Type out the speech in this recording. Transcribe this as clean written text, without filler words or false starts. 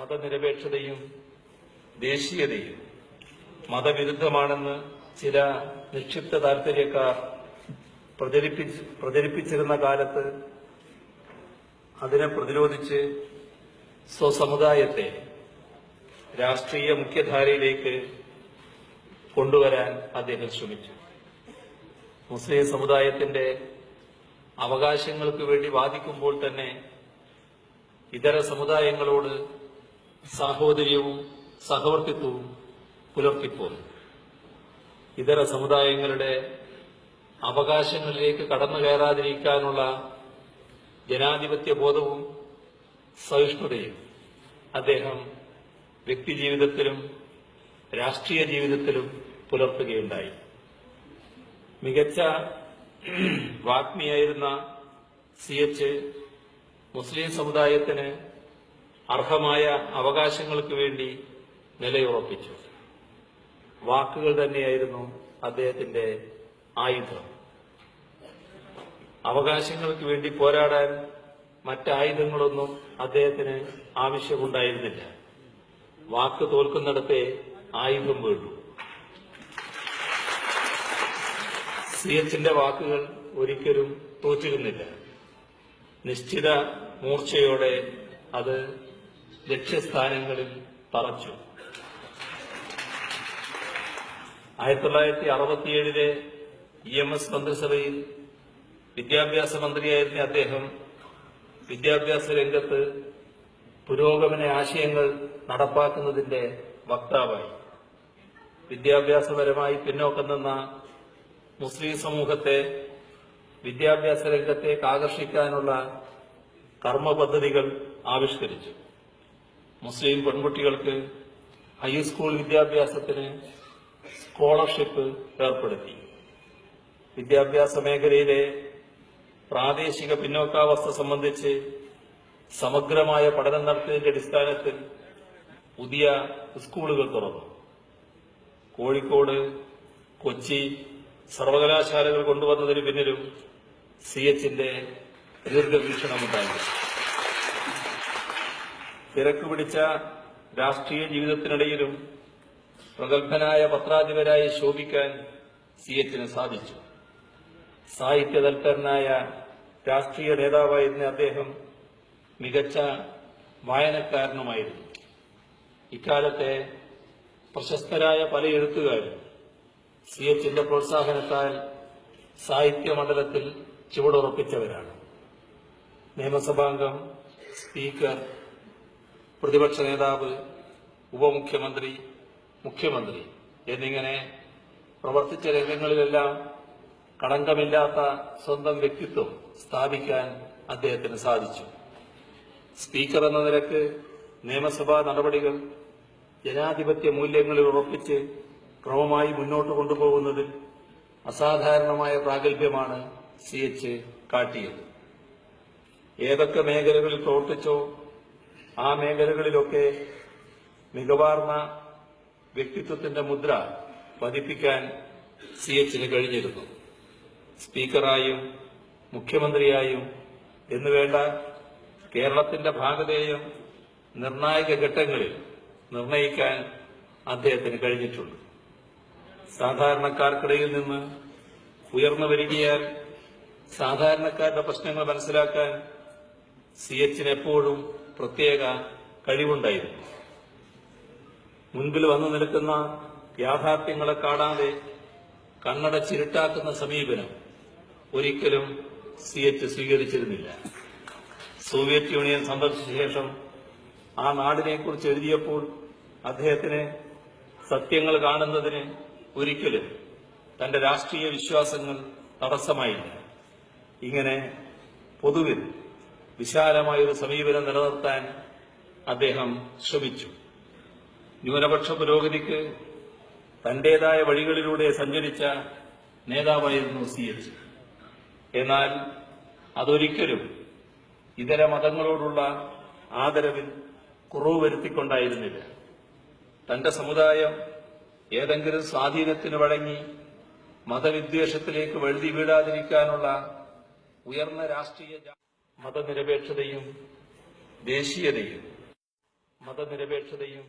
മതനിരപേക്ഷതയും ദേശീയതയും മതവിരുദ്ധമാണെന്ന് ചില നിക്ഷിപ്ത താൽപര്യക്കാർ പ്രചരിപ്പിച്ചിരുന്ന കാലത്ത് അതിനെ പ്രതിരോധിച്ച് സ്വസമുദായത്തെ രാഷ്ട്രീയ മുഖ്യധാരയിലേക്ക് കൊണ്ടുവരാൻ അദ്ദേഹം ശ്രമിച്ചു. മുസ്ലിം സമുദായത്തിന്റെ അവകാശങ്ങൾക്ക് വേണ്ടി വാദിക്കുമ്പോൾ തന്നെ ഇതര സമുദായങ്ങളോട് സാഹോദര്യവും സഹവർത്തിത്വവും പുലർത്തിപ്പോന്നു. ഇതര സമുദായങ്ങളുടെ അവകാശങ്ങളിലേക്ക് കടന്നു കയറാതിരിക്കാനുള്ള ജനാധിപത്യ ബോധവും സഹിഷ്ണുതയും അദ്ദേഹം വ്യക്തിജീവിതത്തിലും രാഷ്ട്രീയ ജീവിതത്തിലും പുലർത്തുകയുണ്ടായി. മികച്ച വാഗ്മിയായിരുന്ന CH മുസ്ലിം സമുദായത്തിന് അർഹമായ അവകാശങ്ങൾക്ക് വേണ്ടി നിലയുറപ്പിച്ചു. വാക്കുകൾ തന്നെയായിരുന്നു അദ്ദേഹത്തിന്റെ ആയുധം. അവകാശങ്ങൾക്ക് വേണ്ടി പോരാടാൻ മറ്റായുധങ്ങളൊന്നും അദ്ദേഹത്തിന് ആവശ്യമുണ്ടായിരുന്നില്ല. വാക്ക് തോൽക്കുന്നിടത്തെ ആയുധം വീണ്ടു. CHന്റെ വാക്കുകൾ ഒരിക്കലും തോറ്റിരുന്നില്ല. നിശ്ചിത മൂർച്ചയോടെ അത് ലക്ഷ്യസ്ഥാനങ്ങളിൽ തറച്ചു. 1967 EMS മന്ത്രിസഭയിൽ വിദ്യാഭ്യാസ മന്ത്രിയായിരുന്ന അദ്ദേഹം വിദ്യാഭ്യാസ രംഗത്ത് പുരോഗമന ആശയങ്ങൾ നടപ്പാക്കുന്നതിന്റെ വക്താവായി. വിദ്യാഭ്യാസപരമായി പിന്നോക്കം നിന്ന മുസ്ലിം സമൂഹത്തെ വിദ്യാഭ്യാസ രംഗത്തേക്ക് ആകർഷിക്കാനുള്ള കർമ്മ പദ്ധതികൾ ആവിഷ്കരിച്ചു. മുസ്ലിം പെൺകുട്ടികൾക്ക് ഹൈസ്കൂൾ വിദ്യാഭ്യാസത്തിന് സ്കോളർഷിപ്പ് ഏർപ്പെടുത്തി. വിദ്യാഭ്യാസ മേഖലയിലെ പ്രാദേശിക പിന്നോക്കാവസ്ഥ സംബന്ധിച്ച് സമഗ്രമായ പഠനം നടത്തിയതിന്റെ അടിസ്ഥാനത്തിൽ പുതിയ സ്കൂളുകൾ തുറന്നു. കോഴിക്കോട്, കൊച്ചി സർവകലാശാലകൾ കൊണ്ടുവന്നതിന് പിന്നിലും CHന്റെ ദീർഘവീക്ഷണമുണ്ടായി. തിരക്ക് പിടിച്ച രാഷ്ട്രീയ ജീവിതത്തിനിടയിലും പ്രഗത്ഭനായ പത്രാധിപരായി ശോഭിക്കാൻ CHന് സാധിച്ചു. സാഹിത്യ തൽപരനായ രാഷ്ട്രീയ നേതാവായിരുന്ന അദ്ദേഹം മികച്ച വായനക്കാരനുമായിരുന്നു. ഇക്കാലത്തെ പ്രശസ്തരായ പല എഴുത്തുകാരും CHന്റെ പ്രോത്സാഹനത്താൽ സാഹിത്യമണ്ഡലത്തിൽ ചുവടുറപ്പിച്ചവരാണ്. നിയമസഭാംഗം, സ്പീക്കർ, പ്രതിപക്ഷ നേതാവ്, ഉപമുഖ്യമന്ത്രി, മുഖ്യമന്ത്രി എന്നിങ്ങനെ പ്രവർത്തിച്ച രംഗങ്ങളിലെല്ലാം കളങ്കമില്ലാത്ത സ്വന്തം വ്യക്തിത്വം സ്ഥാപിക്കാൻ അദ്ദേഹത്തിന് സാധിച്ചു. സ്പീക്കർ എന്ന നിലക്ക് നിയമസഭാ നടപടികൾ ജനാധിപത്യ മൂല്യങ്ങളിൽ ഉറപ്പിച്ച് ക്രമമായി മുന്നോട്ട് കൊണ്ടുപോകുന്നതിൽ അസാധാരണമായ പ്രാഗൽഭ്യമാണ് CH കാട്ടിയത്. ഏതൊക്കെ മേഖലകളിൽ പ്രവർത്തിച്ചോ ആ മേഖലകളിലൊക്കെ മികവാർന്ന വ്യക്തിത്വത്തിന്റെ മുദ്ര പതിപ്പിക്കാൻ CHന് കഴിഞ്ഞിരുന്നു. സ്പീക്കറായും മുഖ്യമന്ത്രിയായും എന്നുവേണ്ട കേരളത്തിന്റെ ഭാഗധേയം നിർണായക ഘട്ടങ്ങളിൽ നിർണയിക്കാൻ അദ്ദേഹത്തിന് കഴിഞ്ഞിട്ടുണ്ട്. സാധാരണക്കാർക്കിടയിൽ നിന്ന് ഉയർന്നു വരികയാൽ സാധാരണക്കാരുടെ പ്രശ്നങ്ങൾ മനസ്സിലാക്കാൻ CHന് എപ്പോഴും പ്രത്യേക കഴിവുണ്ടായിരുന്നു. മുൻപിൽ വന്നു നിൽക്കുന്ന യാഥാർത്ഥ്യങ്ങളെ കാണാതെ കണ്ണടച്ചിരുട്ടാക്കുന്ന സമീപനം ഒരിക്കലും CH സ്വീകരിച്ചിരുന്നില്ല. സോവിയറ്റ് യൂണിയൻ സന്ദർശിച്ച ശേഷം ആ നാടിനെക്കുറിച്ച് എഴുതിയപ്പോൾ അദ്ദേഹത്തിന് സത്യങ്ങൾ കാണുന്നതിന് ഒരിക്കലും തന്റെ രാഷ്ട്രീയ വിശ്വാസങ്ങൾ തടസ്സമായില്ല. ഇങ്ങനെ പൊതുവിൽ വിശാലമായൊരു സമീപനം നിലനിർത്താൻ അദ്ദേഹം ശ്രമിച്ചു. ന്യൂനപക്ഷ പുരോഗതിക്ക് തന്റേതായ വഴികളിലൂടെ സഞ്ചരിച്ച നേതാവായിരുന്നു CH. എന്നാൽ അതൊരിക്കലും ഇതര മതങ്ങളോടുള്ള ആദരവിൽ കുറവ് വരുത്തിക്കൊണ്ടായിരുന്നില്ല. തന്റെ സമുദായം ഏതെങ്കിലും സ്വാധീനത്തിന് വഴങ്ങി മതവിദ്വേഷത്തിലേക്ക് വഴുതി വീഴാതിരിക്കാനുള്ള ഉയർന്ന രാഷ്ട്രീയ മതനിരപേക്ഷതയും ദേശീയതയും മതനിരപേക്ഷതയും